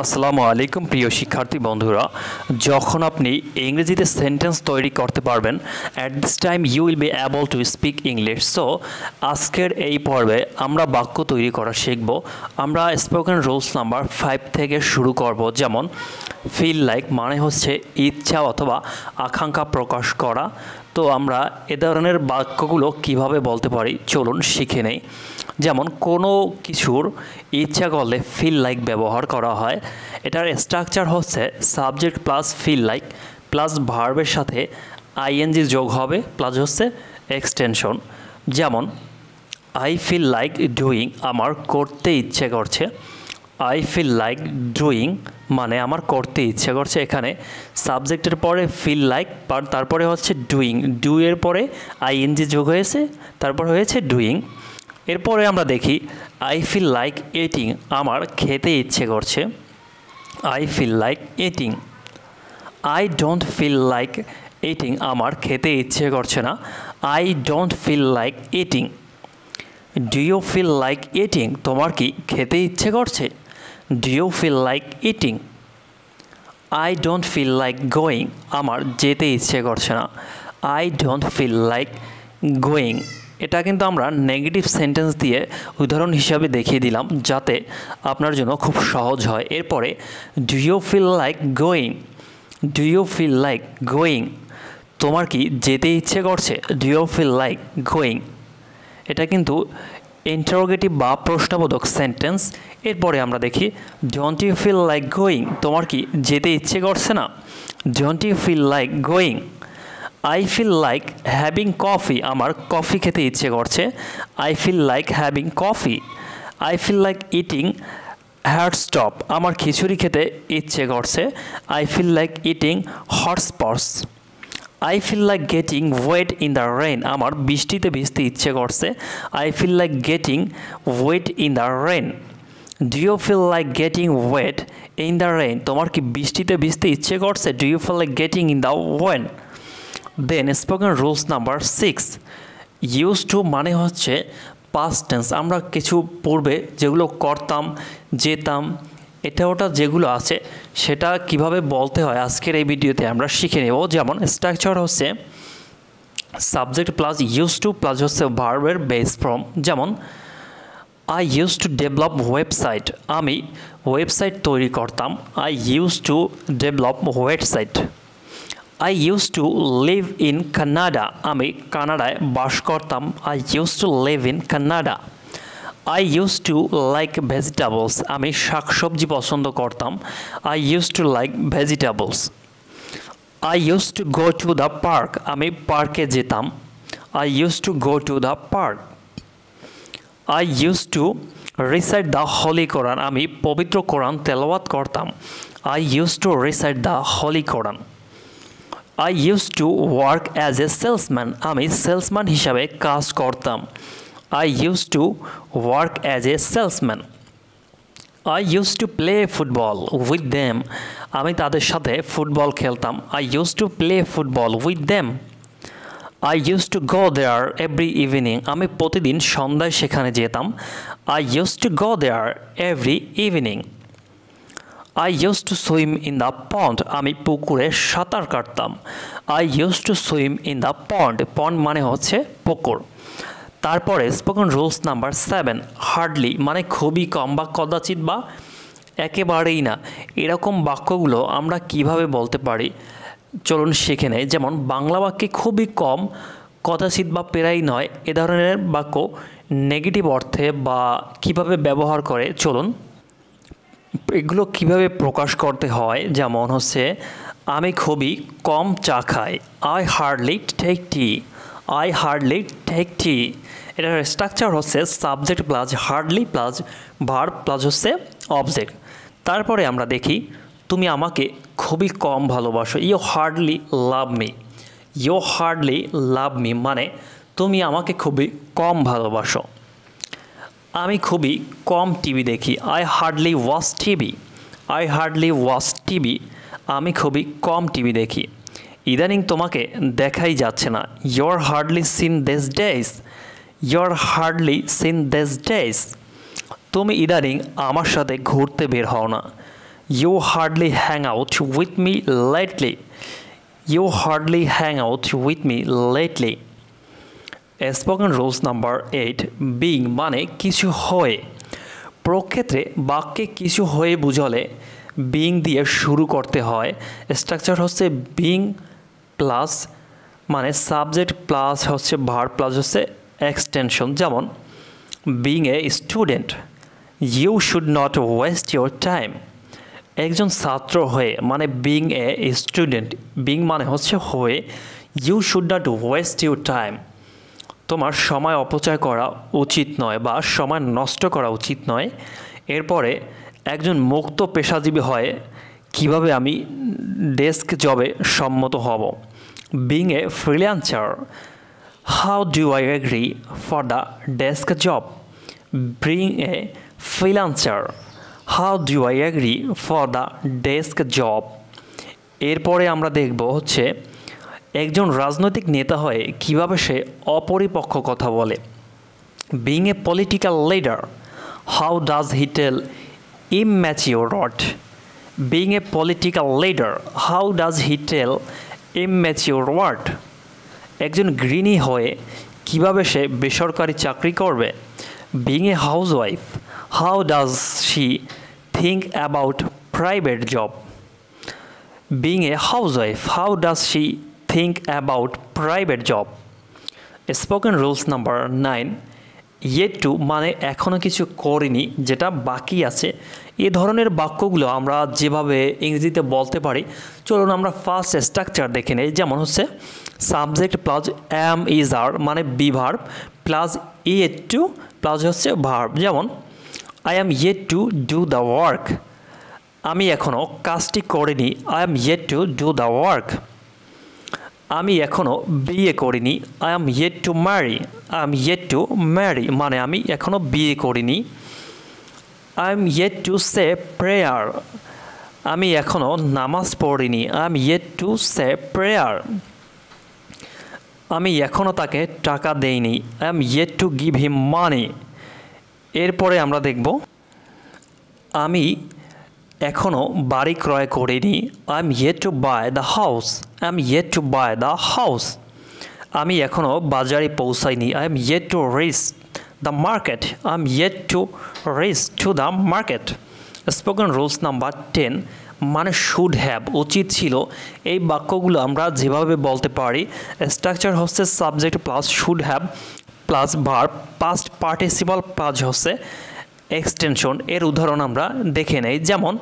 আসসালামু আলাইকুম প্রিয় শিক্ষার্থী বন্ধুরা, যখন আপনি ইংরেজিতে সেন্টেন্স তৈরি করতে পারবেন, at this time you will be able to speak English. So আজকের এই পর্বে আমরা বাক্য তৈরি করা শিখব। আমরা স্পোকেন রুলস নাম্বার 5 থেকে শুরু করব। যেমন ফিল লাইক মানে হচ্ছে ইচ্ছা অথবা আকাঙ্ক্ষা প্রকাশ করা। তো আমরা এ ধরনের বাক্যগুলো কিভাবে বলতে পারি চলুন শিখে নেই। যেমন কোনো কিছুর ইচ্ছা করলে ফিল লাইক ব্যবহার করা হয়। এটার স্ট্রাকচার হচ্ছে subject plus feel like plus ভার্বের সাথে আইএনজি যোগ হবে প্লাস হচ্ছে এক্সটেনশন। যেমন আই ফিল লাইক ডুইং আমার করতে ইচ্ছে করছে। আই ফিল লাইক ডুইং মানে আমার করতে ইচ্ছে করছে। এখানে সাবজেক্টের পরে ফিল লাইক তারপরে হচ্ছে ডুইং, ডুয়ের পরে আইএনজি যোগ হয়েছে তারপর হয়েছে ডুইং। এরপরে আমরা দেখি আই ফিল লাইক ইটিং আমার খেতে ইচ্ছে করছে। I feel like eating. I don't feel like eating আমার খেতে ইচ্ছে করছে না। I don't feel like eating. Do you feel like eating তোমার কি খেতে ইচ্ছে করছে? Do you feel like eating. I don't feel like going আমার যেতে ইচ্ছে করছে না। I don't feel like going. এটা কিন্তু আমরা নেগেটিভ সেন্টেন্স দিয়ে উদাহরণ হিসাবে দেখিয়ে দিলাম যাতে আপনার জন্য খুব সহজ হয়। এরপরে do you feel like going. Do you feel like going তোমার কি যেতে ইচ্ছে করছে? Do you feel like going. এটা কিন্তু ইন্টারোগেটিভ বা প্রশ্নবোধক সেন্টেন্স। এরপরে আমরা দেখি don't you feel like going তোমার কি যেতে ইচ্ছে করছে না? Don't you feel like going. I feel like having coffee আমার কফি খেতে ইচ্ছে করছে। I feel like having coffee. I feel like eating hat stop আমার খিচুড়ি খেতে ইচ্ছে করছে। I feel like eating hotspots. I feel like getting wet in the rain আমার বৃষ্টিতে ভিজতে ইচ্ছে করছে। I feel like getting wet in the rain. Do you feel like getting wet in the rain তোমার কি বৃষ্টিতে ভিজতে ইচ্ছে করছে? Do you feel like getting in the rain. Then spoken rules number 6 use to মানে হচ্ছে past tense. আমরা কিছু পূর্বে যেগুলো করতাম, যেতাম, এটা ওটা যেগুলো আছে সেটা কিভাবে বলতে হয় আজকের এই ভিডিওতে আমরা শিখে নেব। যেমন স্ট্রাকচার হচ্ছে subject plus use to plus হচ্ছে ভার্বের বেস ফর্ম। যেমন I used to develop website আমি ওয়েবসাইট তৈরি করতাম। I used to develop website. I used two live in Canada আমি কানাডায় বাস করতাম। I used two live in Canada. I used to like vegetables আমি শাকসবজি পছন্দ করতাম। I used to like vegetables. I used to go to the park আমি পার্কে যেতাম। I used to go to the park. I used to recite the holy Quran আমি পবিত্র কোরআন তেলাওয়াত করতাম। I used to recite the holy Quran. I used to work as a salesman আমি salesman হিসাবে কাজ করতাম। I used to work as a salesman. I used to play football with them আমি তাদের সাথে ফুটবল খেলতাম। I used to play football with them. I used to go there every evening আমি প্রতিদিন সন্ধ্যায় সেখানে যেতাম। I used to go there every evening. I used to swim in the pond আমি পুকুরে সাঁতার কাটতাম। I used to swim in the pond. Pond মানে হচ্ছে পুকুর। তারপরে স্পোকেন রুলস নাম্বার 7 হার্ডলি মানে খুবই কম বা কদাচিৎ বা একেবারেই না, এরকম বাক্যগুলো আমরা কিভাবে বলতে পারি চলুন শিখে নেই। যেমন বাংলা বাক্যে খুবই কম, কদাচিৎ বা প্রায় নয়, এ ধরনের বাক্য নেগেটিভ অর্থে বা কিভাবে ব্যবহার করে চলুন এগুলো কিভাবে প্রকাশ করতে হয়। যেমন হচ্ছে আমি খুবই কম চা খাই। I hardly take tea. I hardly take tea. এটার স্ট্রাকচার হচ্ছে subject plus hardly plus verb plus হচ্ছে অবজেক্ট। তারপরে আমরা দেখি তুমি আমাকে খুবই কম ভালোবাসো। You hardly love me. You hardly love me মানে তুমি আমাকে খুবই কম ভালোবাসো। আমি খুবই কম টিভি দেখি। I hardly watch TV. I hardly watch TV আমি খুবই কম টিভি দেখি। ইদানিং তোমাকে দেখাই যাচ্ছে না। You're hardly seen this days. You're hardly seen this days তুমি ইদানিং আমার সাথে ঘুরতে বের হও না। You hardly hang out with me lately. You hardly hang out with me lately. Spoken rules number 8 being মানে কিছু হয়ে। প্রক্ষেত্রে বাক্যে কিছু হয়ে বুঝালে বিং দিয়ে শুরু করতে হয়। স্ট্রাকচার হচ্ছে বিং প্লাস মানে সাবজেক্ট প্লাস হচ্ছে ভার্ব প্লাস হচ্ছে এক্সটেনশন। যেমন being a student, you should not waste your time. একজন ছাত্র হয়ে মানে বিং এ স্টুডেন্ট, বিং মানে হচ্ছে হয়ে, you should not waste your time, তোমার সময় অপচয় করা উচিত নয় বা সময় নষ্ট করা উচিত নয়। এরপরে একজন মুক্ত পেশাজীবী হয়ে কিভাবে আমি ডেস্ক জবে সম্মত হব। Being a freelancer, how do I agree for the desk job. Being a freelancer, how do I agree for the desk job. এরপরে আমরা দেখব হচ্ছে একজন রাজনৈতিক নেতা হয়ে কিভাবে সে অপরিপক্ক কথা বলে। Being a political leader, how does he tell immature word. Being a political leader, how does he tell immature word. একজন গৃহিণী হয়ে কিভাবে সে বেসরকারি চাকরি করবে। Being a housewife, how does she think about private job. Being a housewife, how does she think about private job. Spoken rules number 9 yet to মানে এখনও কিছু করিনি, যেটা বাকি আছে। এই ধরনের বাক্যগুলো আমরা যেভাবে ইংরেজিতে বলতে পারি, চলুন আমরা ফার্স্ট স্ট্রাকচার দেখে নেই। যেমন হচ্ছে সাবজেক্ট প্লাস এম ইজ আর মানে be verb plus yet to plus হচ্ছে ভার্ব। যেমন I am yet to do the work, আমি এখনও কাজটি করিনি, I am yet to do the work। আমি এখনও বিয়ে করিনি, I am yet to marry, I am yet to marry মানে আমি এখনও বিয়ে করিনি। I am yet to say prayer, আমি এখনও নামাজ পড়িনি, I am yet to say prayer. আমি এখনও তাকে টাকা দেইনি, I am yet to give him money. এরপরে আমরা দেখব আমি এখনও বাড়ি ক্রয় করিনি, I am yet to buy the house, I am yet to buy the house. আমি এখনও বাজারে পৌঁছাইনি, I am yet to reach the market, I am yet to reach to the market. Spoken rules number 10 মানে should have উচিত ছিল। এই বাক্যগুলো আমরা যেভাবে বলতে পারি, স্ট্রাকচার হচ্ছে subject plus should have plus verb past participle plus হচ্ছে এক্সটেনশন। এর উদাহরণ আমরা দেখে নেই। যেমন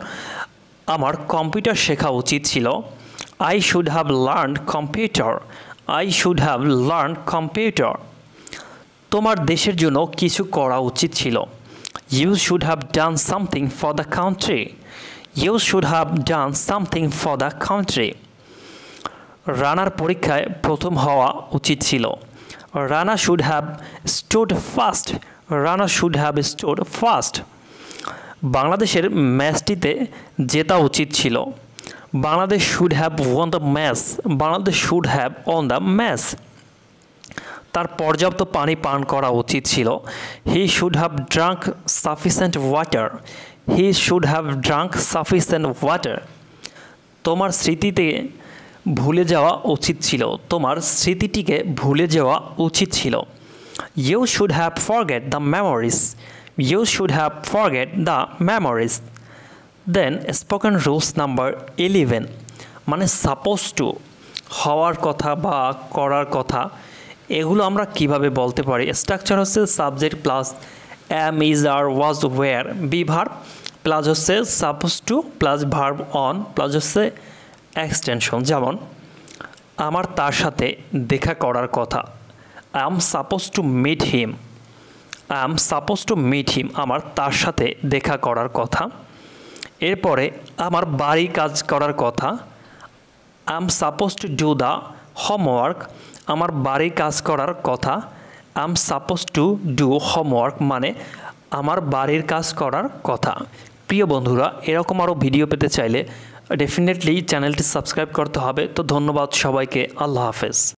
আমার কম্পিউটার শেখা উচিত ছিল, I should have learned computer, I should have learned computer. তোমার দেশের জন্য কিছু করা উচিত ছিল, you should have done something for the country, you should have done something for the country. রানার পরীক্ষায় প্রথম হওয়া উচিত ছিল, Rana should have stood first, Rana should have stood first. বাংলাদেশের ম্যাচটিতে জেতা উচিত ছিল, Bangladesh should have won the match, Bangladesh should have won the match. তার পর্যাপ্ত পানি পান করা উচিত ছিল, he should have drunk sufficient water, he should have drunk sufficient water. তোমার স্মৃতিতে ভুলে যাওয়া উচিত ছিল, তোমার স্মৃতিটিকে ভুলে যাওয়া উচিত ছিল। You should have forget the memories, you should have forget the memories. Then spoken rules number 11 মানে supposed to হওয়ার কথা বা করার কথা, এগুলো আমরা কিভাবে বলতে পারি। স্ট্রাকচার হচ্ছে subject plus am is are was were be verb plus হচ্ছে supposed to plus verb on plus হচ্ছে এক্সটেনশন। যেমন আমার তার সাথে দেখা করার কথা, I am supposed to meet him, I am supposed to meet him আমার তার সাথে দেখা করার কথা। এরপরে আমার বাড়ি কাজ করার কথা, I am supposed to do the homework আমার বাড়ি কাজ করার কথা, I am supposed to do homework মানে আমার বাড়ির কাজ করার কথা। প্রিয় বন্ধুরা, এরকম আরও ভিডিও পেতে চাইলে ডেফিনেটলি চ্যানেলটি সাবস্ক্রাইব করতে হবে। তো ধন্যবাদ সবাইকে, আল্লাহ হাফেজ।